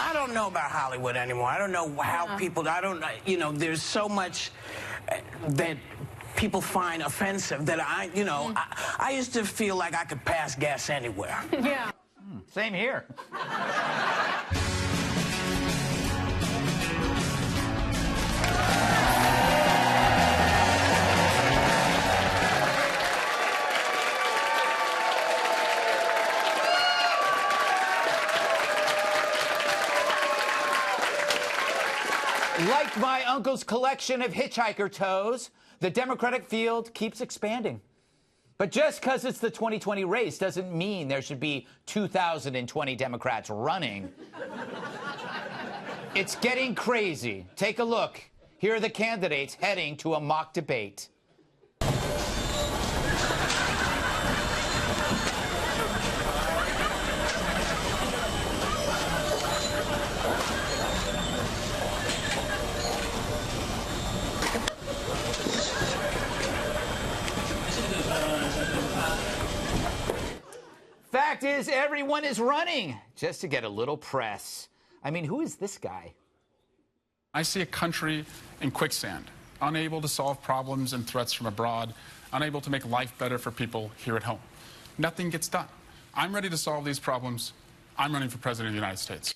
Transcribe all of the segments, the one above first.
I don't know about Hollywood anymore. I don't know how people, I don't, you know, there's so much that people find offensive that I used to feel like I could pass gas anywhere. Yeah. Same here. Like my uncle's collection of hitchhiker toes, the Democratic field keeps expanding. But just because it's the 2020 race doesn't mean there should be 2,020 Democrats running. It's getting crazy. Take a look. Here are the candidates heading to a mock debate. Fact is, everyone is running just to get a little press. I mean, who is this guy? I see a country in quicksand, unable to solve problems and threats from abroad, unable to make life better for people here at home. Nothing gets done. I'm ready to solve these problems. I'm running for president of the United States.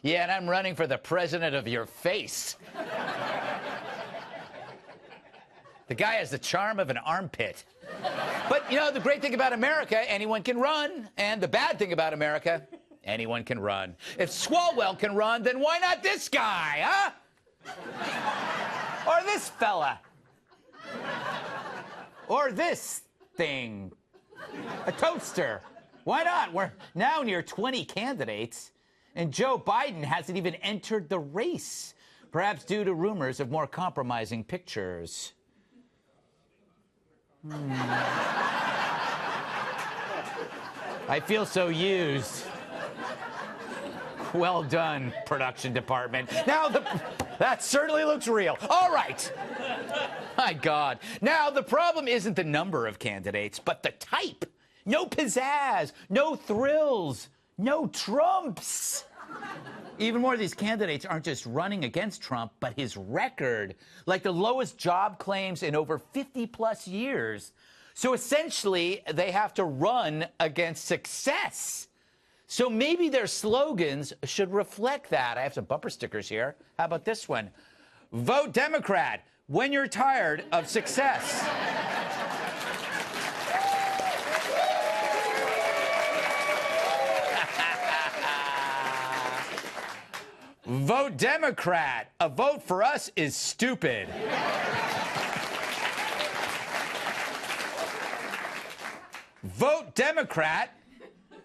Yeah, and I'm running for the president of your face. The guy has the charm of an armpit. But, you know, the great thing about America, anyone can run. And the bad thing about America, anyone can run. If Swalwell can run, then why not this guy, huh? Or this fella. Or this thing. A toaster. Why not? We're now near 20 candidates. And Joe Biden hasn't even entered the race, perhaps due to rumors of more compromising pictures. I feel so used. Well done, production department. Now, that certainly looks real. All right. My God. Now, the problem isn't the number of candidates, but the type. No pizzazz, no thrills, no Trumps. Even more, these candidates aren't just running against Trump, but his record, like the lowest job claims in over 50-plus years. So essentially, they have to run against success. So maybe their slogans should reflect that. I have some bumper stickers here. How about this one? Vote Democrat when you're tired of success. Vote Democrat. A vote for us is stupid. Vote Democrat.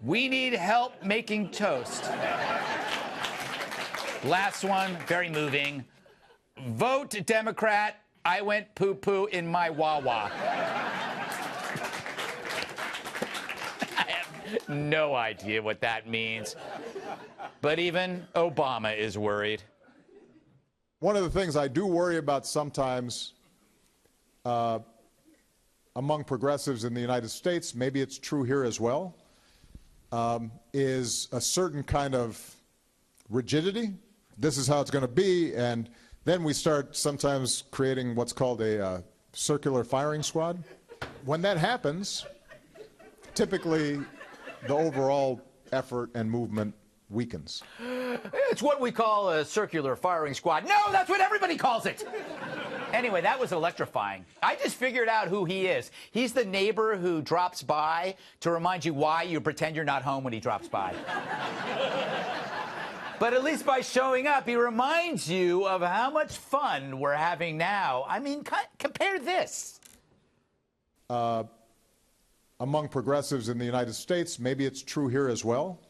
We need help making toast. Last one, very moving. Vote Democrat. I went poo-poo in my Wawa. I have no idea what that means. But even Obama is worried. One of the things I do worry about sometimes among progressives in the United States, maybe it's true here as well, is a certain kind of rigidity. This is how it's going to be, and then we start sometimes creating what's called a circular firing squad. When that happens, typically the overall effort and movement weakens. It's what we call a circular firing squad. No, that's what everybody calls it. Anyway, that was electrifying. I just figured out who he is. He's the neighbor who drops by to remind you why you pretend you're not home when he drops by. But at least by showing up, he reminds you of how much fun we're having now. I mean, compare this. Among progressives in the United States, maybe it's true here as well,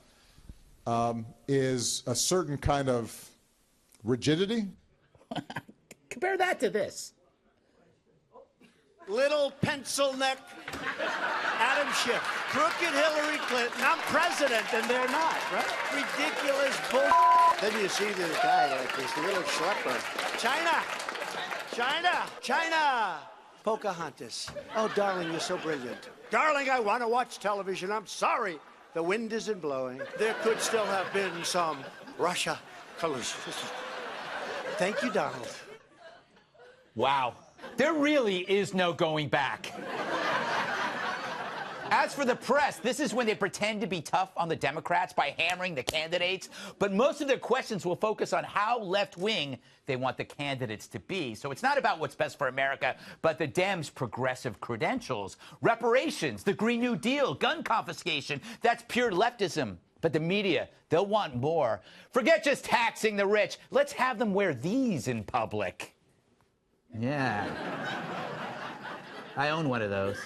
is a certain kind of rigidity. Compare that to this. Little pencil neck Adam Schiff, crooked Hillary Clinton. I'm president, and they're not, right? Ridiculous bull. Then you see this guy like this little schlepper. China, China, China. Pocahontas. Oh, darling, you're so brilliant. Darling, I want to watch television. I'm sorry. The wind isn't blowing. There could still have been some Russia collusion. Thank you, Donald. Wow. There really is no going back. As for the press, this is when they pretend to be tough on the Democrats by hammering the candidates, but most of their questions will focus on how left-wing they want the candidates to be. So it's not about what's best for America, but the Dems' progressive credentials, reparations, the Green New Deal, gun confiscation. That's pure leftism. But the media, they'll want more. Forget just taxing the rich. Let's have them wear these in public. Yeah. I own one of those.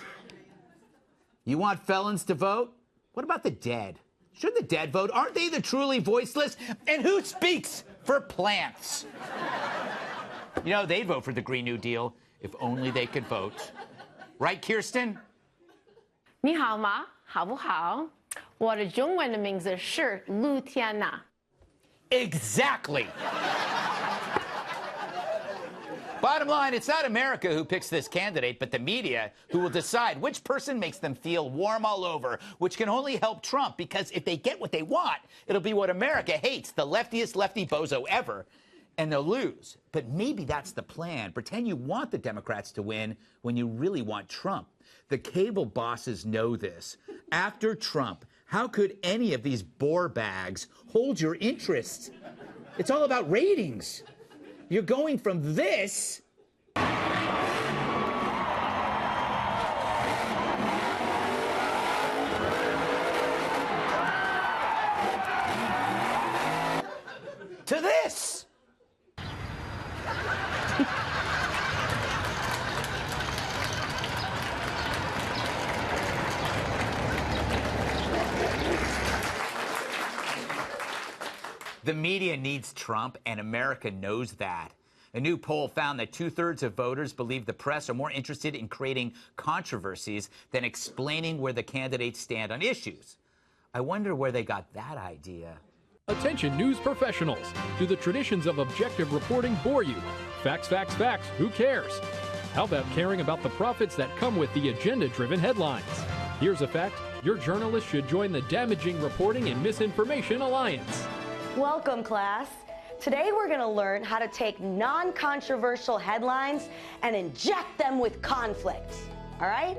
You want felons to vote? What about the dead? Should the dead vote? Aren't they the truly voiceless? And who speaks for plants? You know, they'd vote for the Green New Deal if only they could vote. Right, Kirsten? 你好吗？好不好？我的中文的名字是陆天娜。 Exactly. Bottom line, it's not America who picks this candidate, but the media who will decide which person makes them feel warm all over, which can only help Trump, because if they get what they want, it'll be what America hates, the leftiest lefty bozo ever, and they'll lose. But maybe that's the plan. Pretend you want the Democrats to win when you really want Trump. The cable bosses know this. After Trump, how could any of these bore bags hold your interest? It's all about ratings. You're going from this to this. The media needs Trump, and America knows that. A new poll found that 2/3 of voters believe the press are more interested in creating controversies than explaining where the candidates stand on issues. I wonder where they got that idea. Attention news professionals. Do the traditions of objective reporting bore you? Facts, facts, facts. Who cares? How about caring about the profits that come with the agenda-driven headlines? Here's a fact. Your journalist should join the Damaging Reporting and Misinformation Alliance. Welcome, class. Today we're going to learn how to take non-controversial headlines and inject them with conflict. All right?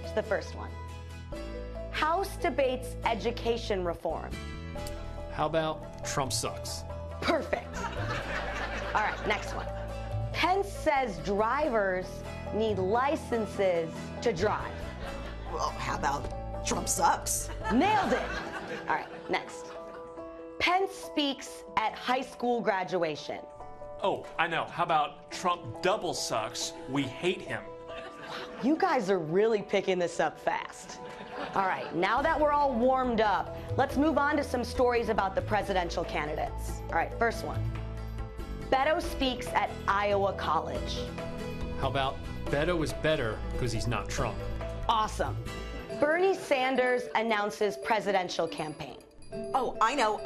Here's the first one. House debates education reform. How about Trump sucks? Perfect. All right, next one. Pence says drivers need licenses to drive. Well, how about Trump sucks? Nailed it. All right, next. Pence speaks at high school graduation. Oh, I know. How about Trump double sucks? We hate him. You guys are really picking this up fast. All right, now that we're all warmed up, let's move on to some stories about the presidential candidates. All right, first one. Beto speaks at Iowa College. How about Beto is better because he's not Trump? Awesome. Bernie Sanders announces presidential campaign. Oh, I know.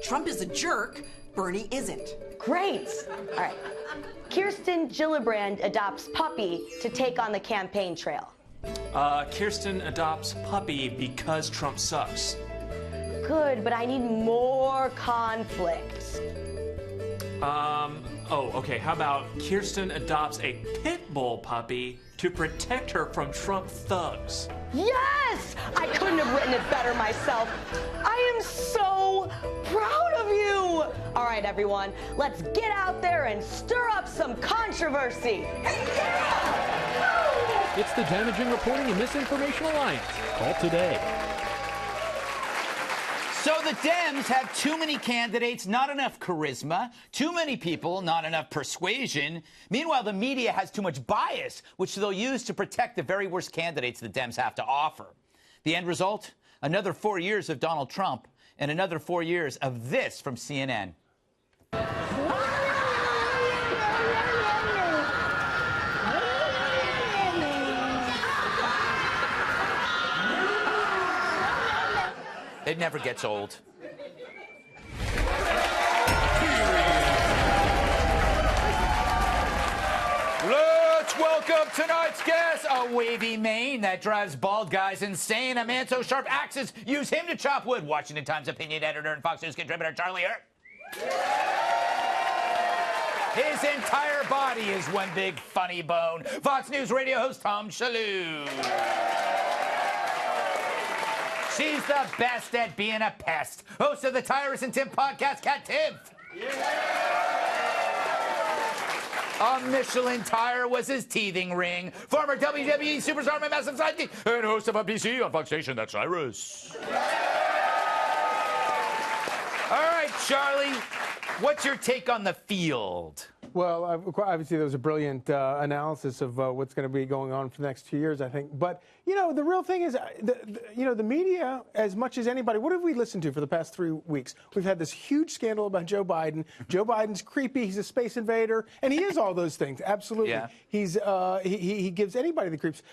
Trump is a jerk. Bernie isn't. Great. All right. Kirsten Gillibrand adopts puppy to take on the campaign trail. Kirsten adopts puppy because Trump sucks. Good, but I need more conflict. Oh, okay. How about Kirsten adopts a pit bull puppy to protect her from Trump thugs? Yes! I couldn't have written it better myself. I am so proud of you. All right, everyone, let's get out there and stir up some controversy. It's the Damaging Reporting and Misinformation Alliance. Call today. So the Dems have too many candidates, not enough charisma, too many people, not enough persuasion. Meanwhile, the media has too much bias, which they'll use to protect the very worst candidates the Dems have to offer. The end result? Another 4 years of Donald Trump and another 4 years of this from CNN. It never gets old. Let's welcome tonight's guest, a wavy mane that drives bald guys insane, a man so sharp axes use him to chop wood. Washington Times opinion editor and Fox News contributor Charlie Hurt. His entire body is one big funny bone. Fox News radio host Tom Shalhoub. She's the best at being a pest. Host of the Tyrus and Tim podcast, Kat Timpf. A Michelin tire was his teething ring. Former WWE superstar, my massive sidekick, and host of a PC on Fox Station, that's Cyrus. All right, Charlie, what's your take on the field? Well, obviously there was a brilliant analysis of what's going to be going on for the next 2 years, I think. But, you know, the real thing is, the media, as much as anybody, what have we listened to for the past 3 weeks? We've had this huge scandal about Joe Biden. Joe Biden's creepy. He's a space invader. And he is all those things. Absolutely. Yeah. He gives anybody the creeps.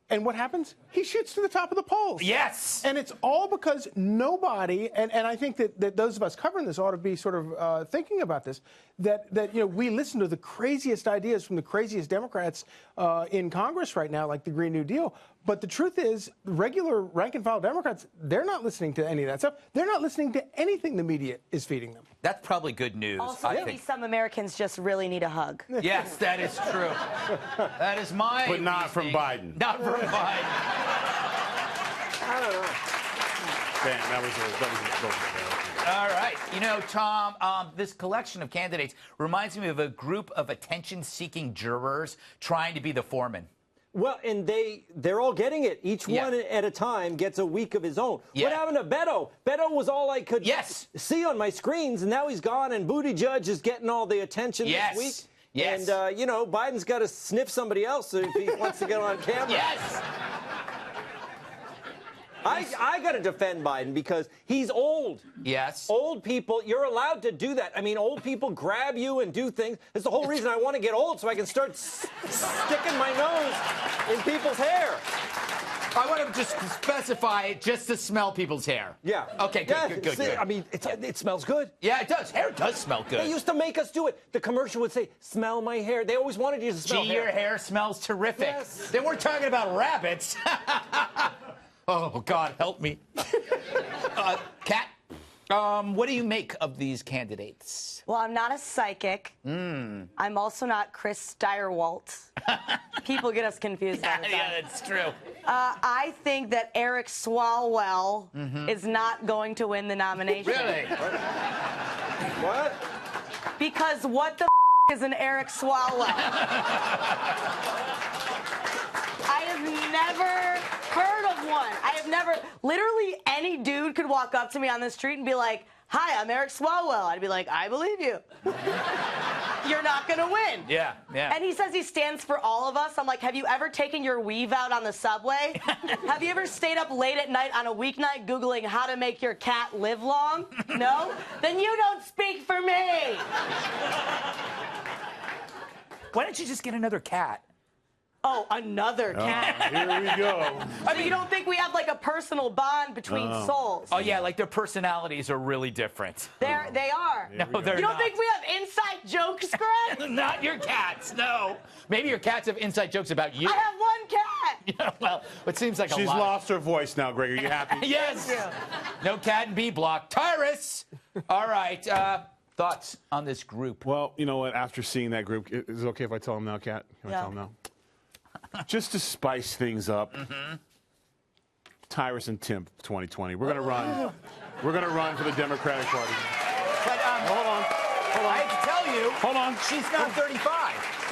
And what happens? He shoots to the top of the polls. Yes. And it's all because nobody, and I think that those of us covering this ought to be sort of thinking about this, that we listen to the craziest ideas from the craziest Democrats in Congress right now, like the Green New Deal. But the truth is, regular rank-and-file Democrats, they're not listening to any of that stuff. They're not listening to anything the media is feeding them. That's probably good news. Also, maybe some Americans just really need a hug. Yes, that is true. That is my But not reasoning. from Biden. Not from Biden. I don't know. Damn, that was All right. You know, Tom, this collection of candidates reminds me of a group of attention-seeking jurors trying to be the foreman. Well, and they're all getting it. Each one at a time gets a week of his own. What happened to Beto? Beto was all I could see on my screens, and now he's gone, and Buttigieg is getting all the attention this week. Yes. And, Biden's got to sniff somebody else if he wants to get on camera. Yes. I got to defend Biden because he's old. Yes. Old people, you're allowed to do that. I mean, old people grab you and do things. That's the whole reason I want to get old, so I can start sticking my nose in people's hair. I want to just specify it just to smell people's hair. Yeah. Okay, good. I mean, it smells good. Yeah, it does. Hair does smell good. They used to make us do it. The commercial would say, smell my hair. They always wanted you to smell hair. Your hair smells terrific. Yes. Then we're talking about rabbits. Oh, God, help me. Kat, what do you make of these candidates? Well, I'm not a psychic. I'm also not Chris Steyerwalt. People get us confused all the time. Yeah, that's true. I think that Eric Swalwell is not going to win the nomination. Really? What? Because what the is an Eric Swalwell? I have never heard of one. I have never, literally any dude could walk up to me on the street and be like, hi, I'm Eric Swalwell. I'd be like, I believe you. You're not going to win. Yeah. And he says he stands for all of us. I'm like, have you ever taken your weave out on the subway? Have you ever stayed up late at night on a weeknight Googling how to make your cat live long? No? Then you don't speak for me. Why don't you just get another cat? Oh, another cat. Here we go. So you don't think we have like a personal bond between souls? Oh, yeah, like their personalities are really different. They are. No, they're You don't not. think we have inside jokes, Greg? Not your cats, no. Maybe your cats have inside jokes about you. I have one cat. Yeah, well, it seems like She's a lot. lost her voice now, Greg. Are you happy? Yes. No cat in B block. Tyrus. All right. Thoughts on this group? Well, you know what? After seeing that group, is it okay if I tell him now, Kat? Can I tell him now? Just to spice things up, Tyrus and Tim 2020. We're gonna run. We're gonna run for the Democratic Party. But Hold on. I have to tell you, Hold on. she's not 35.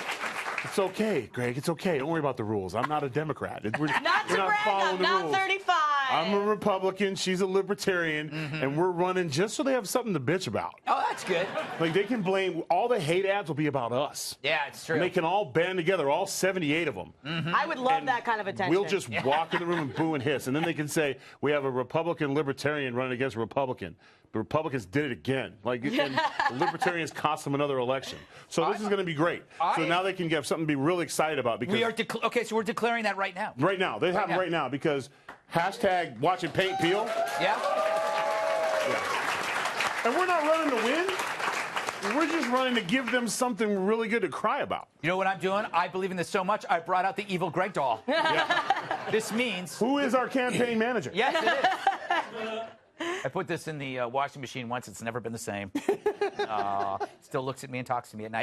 It's okay, Greg. It's okay. Don't worry about the rules. I'm not a Democrat. We're Not to brag, following I'm the not rules. 35. I'm a Republican. She's a Libertarian, and we're running just so they have something to bitch about. Oh, that's good. Like they can blame all the hate ads will be about us. Yeah, it's true. And they can all band together, all 78 of them. I would love that kind of attention. We'll just walk in the room and boo and hiss, and then they can say we have a Republican Libertarian running against a Republican. The Republicans did it again. Like, and the Libertarians cost them another election. So this is going to be great. So now they can have something to be really excited about. Because We are okay, so we're declaring that right now. right now, they have it right now because hashtag watching paint peel. Yeah. And we're not running to win. We're just running to give them something really good to cry about. You know what I'm doing? I believe in this so much, I brought out the evil Greg doll. Yeah. This means... Who is our campaign manager? Yes, it is. I put this in the washing machine once. It's never been the same. Still looks at me and talks to me at night.